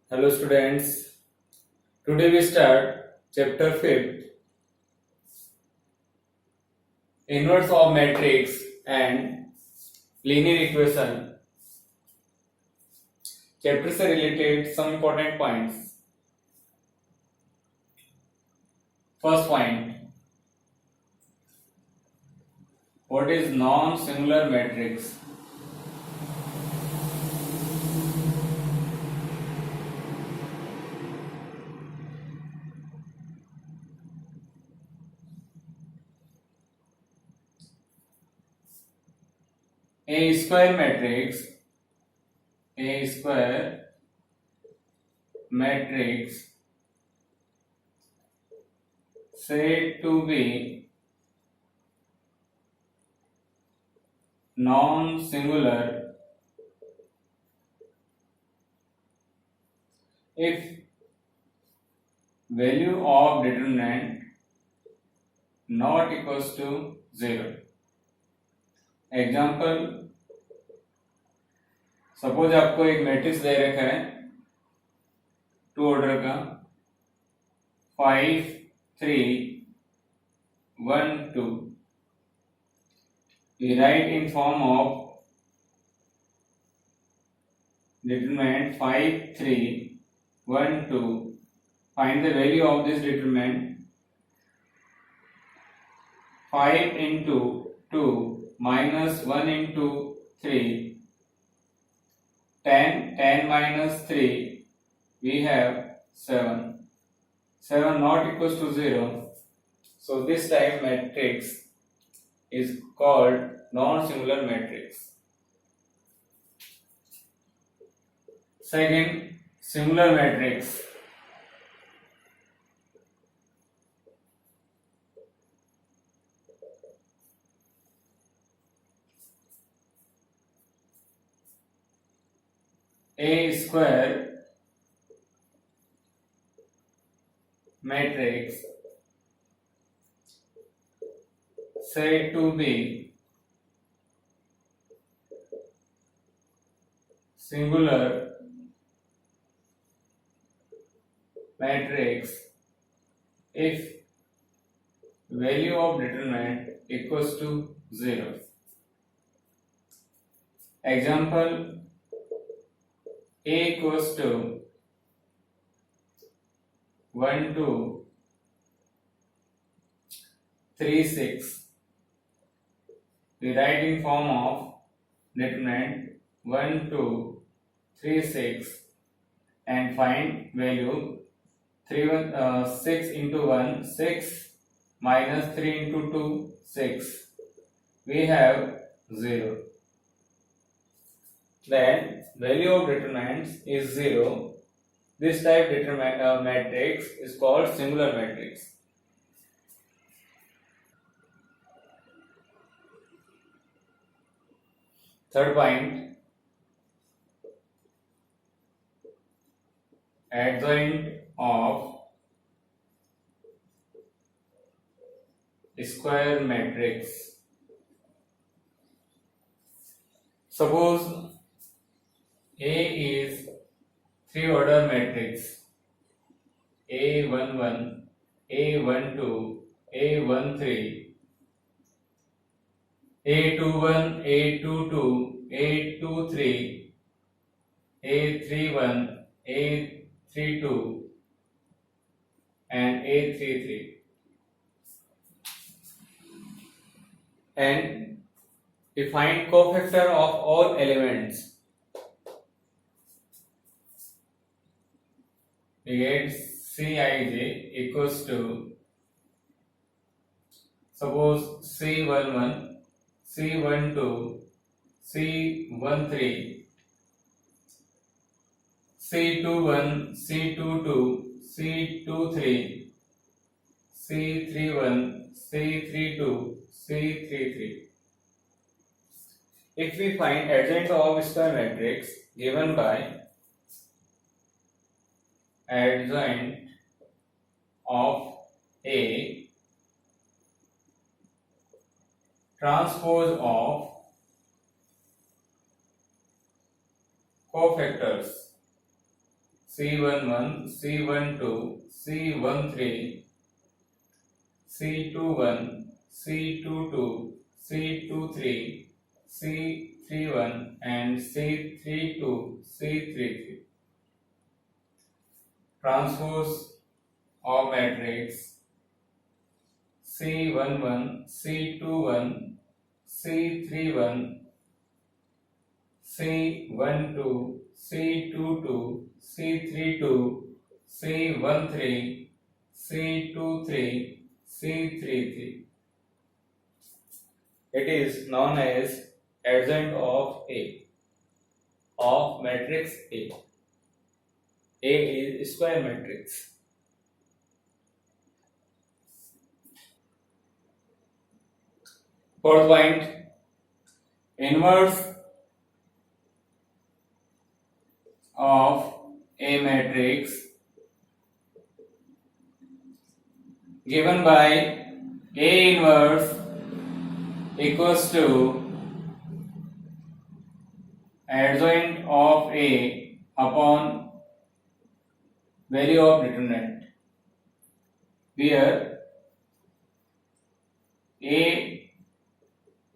Hello students, today we start chapter 5th, inverse of matrix and linear equation. Chapter से related some important points. First point, what is non-singular matrix? A square matrix said to be non-singular if value of determinant not equals to 0. Example, suppose आपको एक matrix दे रखा है to order का 5 3 1 2. We write in form of determinant 5 3 1 2. Find the value of this determinant. 5 into 2 minus 1 into 3, 10 minus 3, we have 7. 7 not equals to 0. So this type matrix is called non-singular matrix. Second, singular matrix. A square matrix said to be singular matrix if value of determinant equals to 0. Example, A equals to 1 2 3 6. We write in form of determinant 1 2 3 6 and find value 6 into 1 6 minus 3 into 2 6. We have 0. Then value of determinants is 0. This type matrix is called singular matrix. Third point, adjoint of square matrix. Suppose A is 3 order matrix A11, A12, A13, A21, A22, A23, A31, A32 and A33. And we find cofactor of all elements. We get Cij equals to, suppose C11, C12, C13, C21, C22, C23, C31, C32, C33. If we find adjoint of square matrix given by adjoint of A transpose of cofactors C11, C12, C13, C21, C22, C23, C31 and C32, C33. Transpose of matrix C11, C21, C31, C12, C22, C32, C13, C23, C33. It is known as adjoint of A, of matrix A. A is square matrix. Fourth point, inverse of a matrix given by A inverse equals to adjoint of A upon value of determinant, where A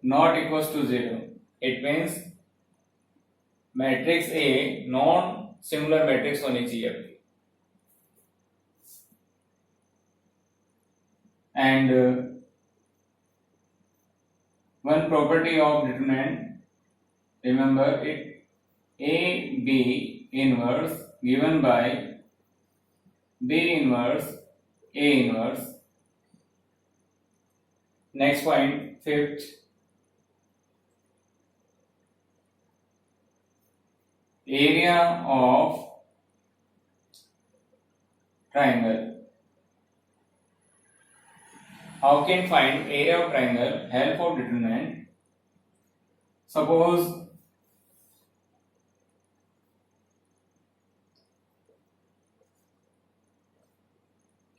not equals to 0. It means matrix a non singular matrix होनी चाहिए आपकी. And one property of determinant, remember it, A B inverse given by B inverse A inverse. Next point, fifth, area of triangle. How can find area of triangle? Help of determinant. Suppose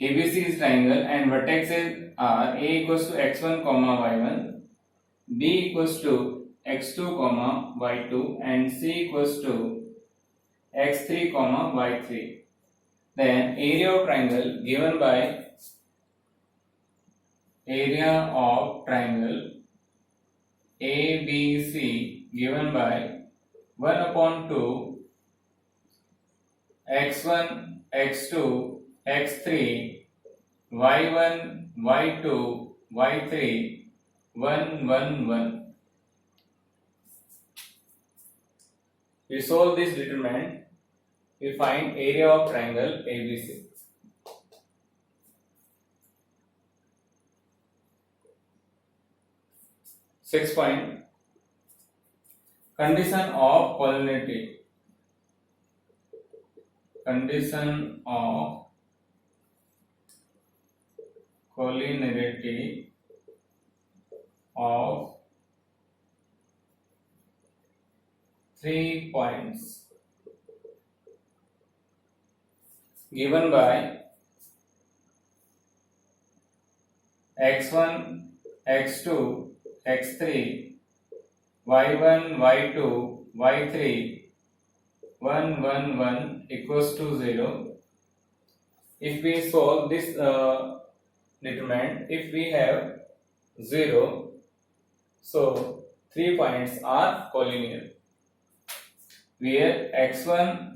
ABC is triangle and vertices are A equals to x1 comma y1, B equals to x2 comma y2 and C equals to x3 comma y3. Then area of triangle given by area of triangle ABC given by 1 upon 2 x1 x2 x3 y1 y2 y3 1 1 1. We solve this determinant, we find area of triangle ABC. Sixth point, condition of collinearity. Condition of collinearity of 3 points given by x1 x2 x3 y1 y2 y3 1 1 1 equals to 0. If we solve this determinant, if we have 0, so 3 points are collinear, where x1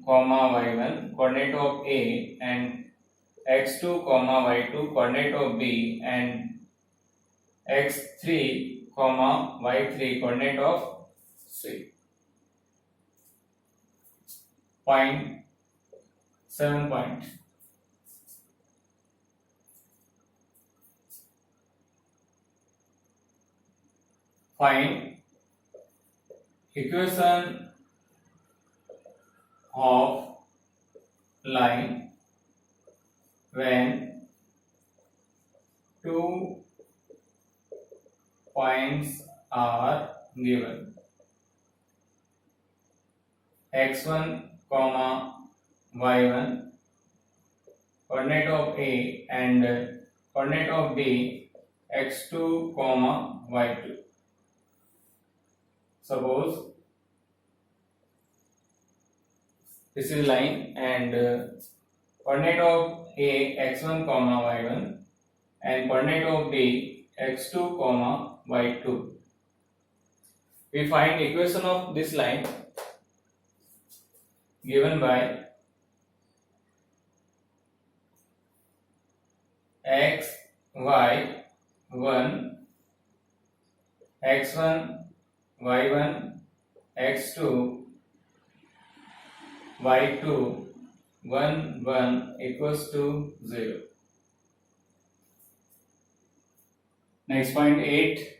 comma y1 coordinate of A and x2 comma y2 coordinate of B and x3 comma y3 coordinate of C. Point 7 point. Find equation of line when 2 points are given. x1 comma y1 coordinate of A and coordinate of B x2 comma y2. Suppose this is line, and coordinate of A x1 comma y1 and coordinate of B x2 comma y2. We find equation of this line given by x y 1 x1 y1 x2 y2 1 1 equals to 0. Next point 8.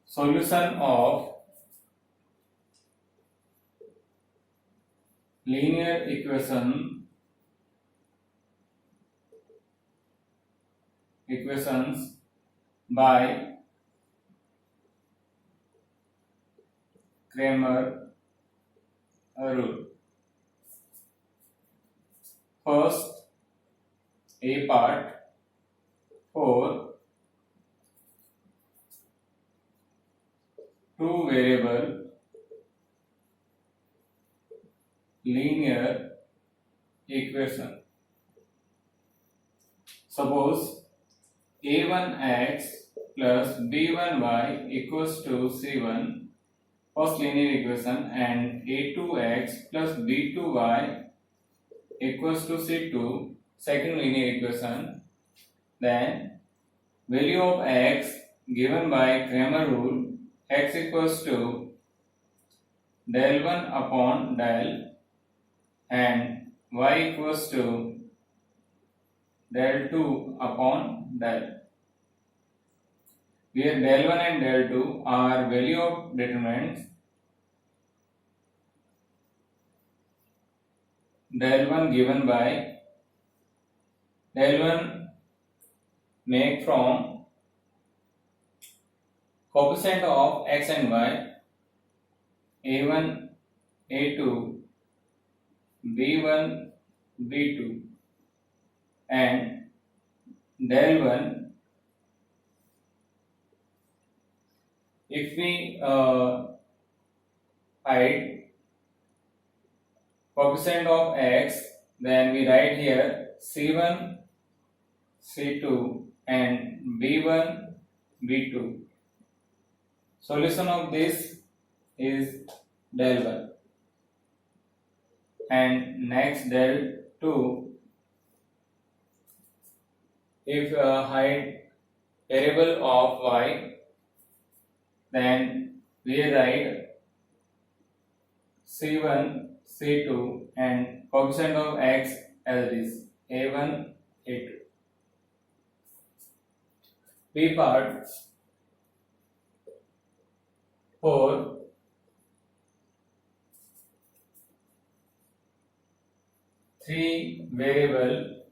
Solution of linear equations by Cramer rule. First, A part, for two variable linear equation. Suppose a1x plus b1y equals to c1, first linear equation, and a2x plus b2y equals to c2, second linear equation. Then value of x given by Cramer rule, x equals to del 1 upon del, and y equals to del 2 upon del, where del 1 and del 2 are value of determinants. Del 1 given by del 1 make from coefficient of x and y, a1 a2 b1 b2, and del 1 if we hide coefficient of x, then we write here c1 c2 and b1 b2. Solution of this is del 1, and next del 2, if hide variable of y, then we write c1 c2 and coefficient of x as this a1 a2. B part, for three variable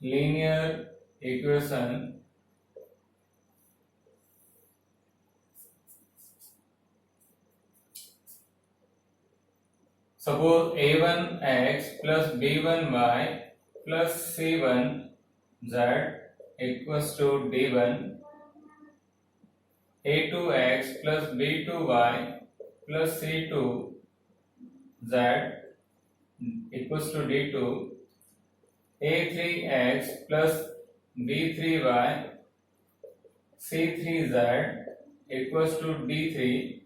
linear equation suppose a1x plus b1y plus c1z equals to d1, a2x plus b2y plus c2z equals to d2, a3x plus b3y c3z equals to d3.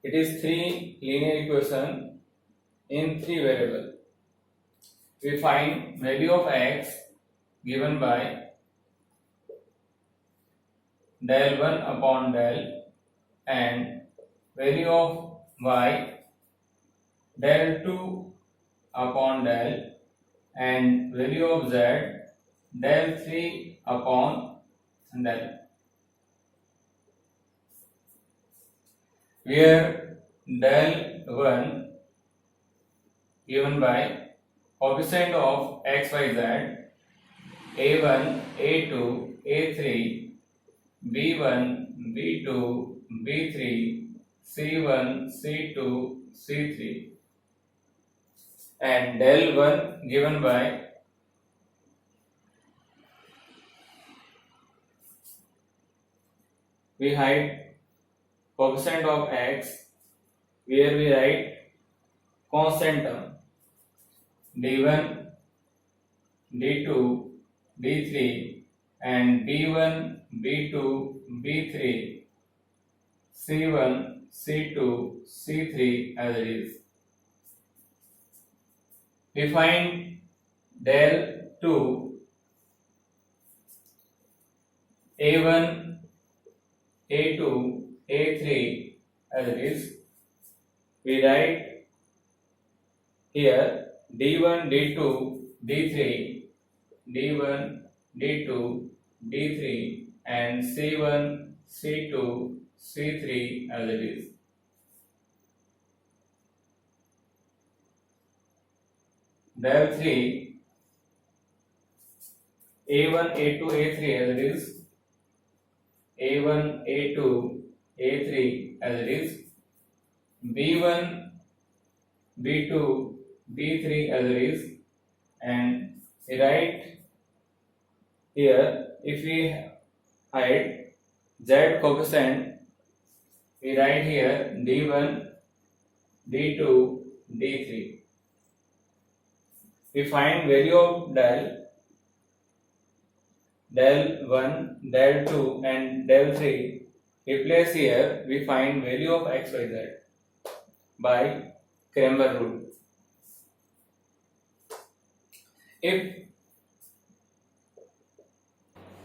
It is three linear equation in three variable. We find value of x given by del 1 upon del, and value of y del 2 upon del, and value of z del 3 upon del, where del 1 given by coefficient of x, y, z, a1, a2, a3, b1, b2, b3, c1, c2, c3, and del 1 given by we hide coefficient of x, where we write constant term d1, d2, d3, and b1, b2, b3, c1, c2, c3 as it is. We find del 2 a1, a2, a3 as it is. We write here d1, d2, d3, d1, d2, d3, and c1, c2, c3 as it is. Del 3 a1, a2, a3 as it is. a1, a2, a3 as it is. b1, b2, b3 as it is. And we write here, if we hide z coefficient, we write here d1, d2, d3. We find value of del 1, del 2, and del 3. Replace here, we find value of x, y, z by Cramer rule.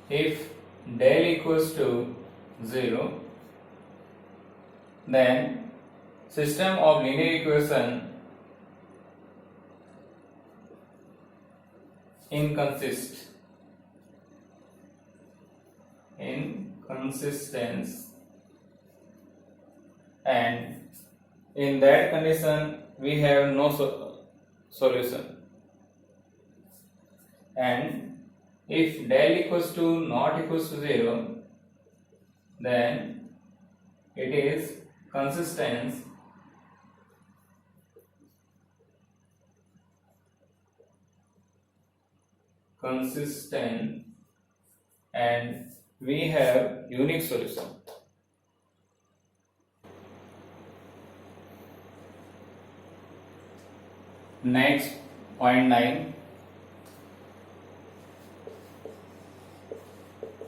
If del equals to 0, then system of linear equation inconsistent, and in that condition we have no solution. And if del equals to not equals to 0, then it is consistent and we have unique solution. Next, point 9.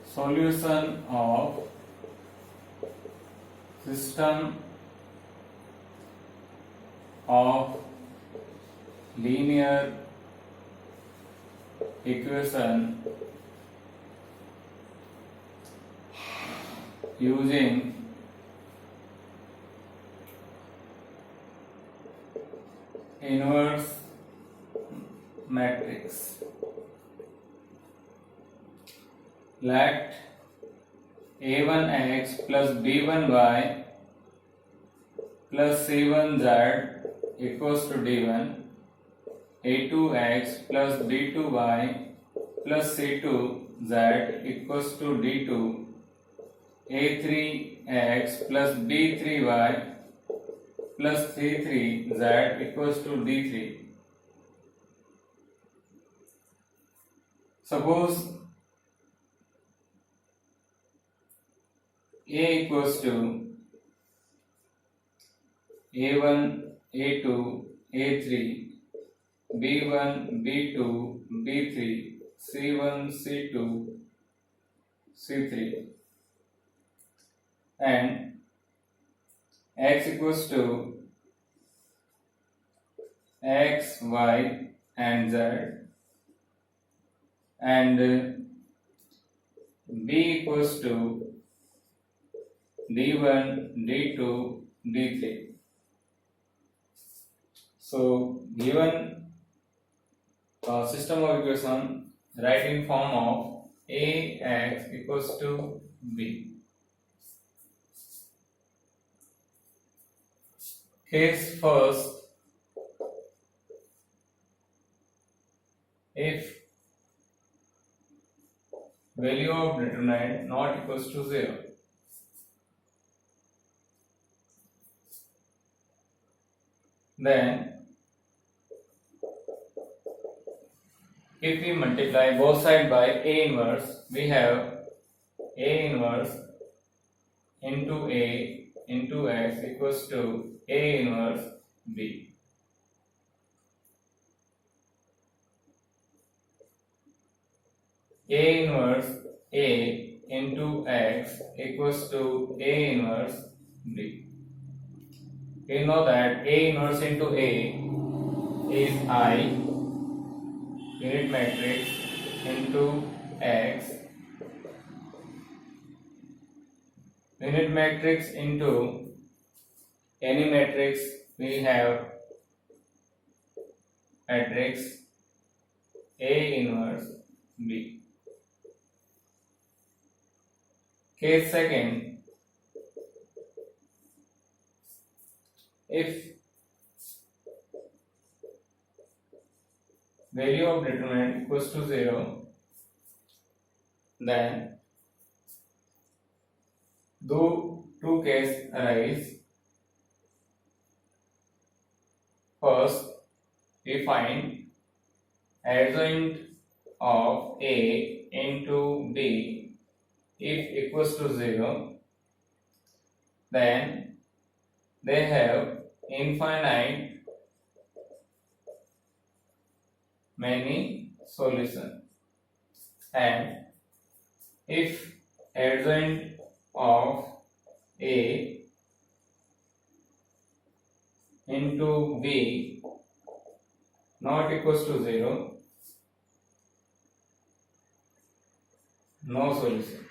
Solution of system of linear equation using inverse matrix. Let a1x plus b1y plus c1z equals to d1, a2x plus b2y plus c2z equals to d2, a3x plus b3y plus c3z equals to d3. Suppose A equals to A1, A2, A3, B1, B2, B3, C1, C2, C3, and X equals to X, Y, and Z, and B equals to D1, D2, D3. So given system of equation, write in form of Ax equals to B. Case first, if value of determinant not equals to 0, then if we multiply both sides by A inverse, we have A inverse into A into X equals to A inverse B. A inverse A into X equals to A inverse B. We know that A inverse into A is I unit matrix into X unit matrix into any matrix. We have matrix A inverse B. Case second, if value of determinant equals to 0, then two cases arise. First, we find adjoint of A into B if equals to 0, then they have infinite many solutions, and if adjoint of A into B not equals to 0, no solution.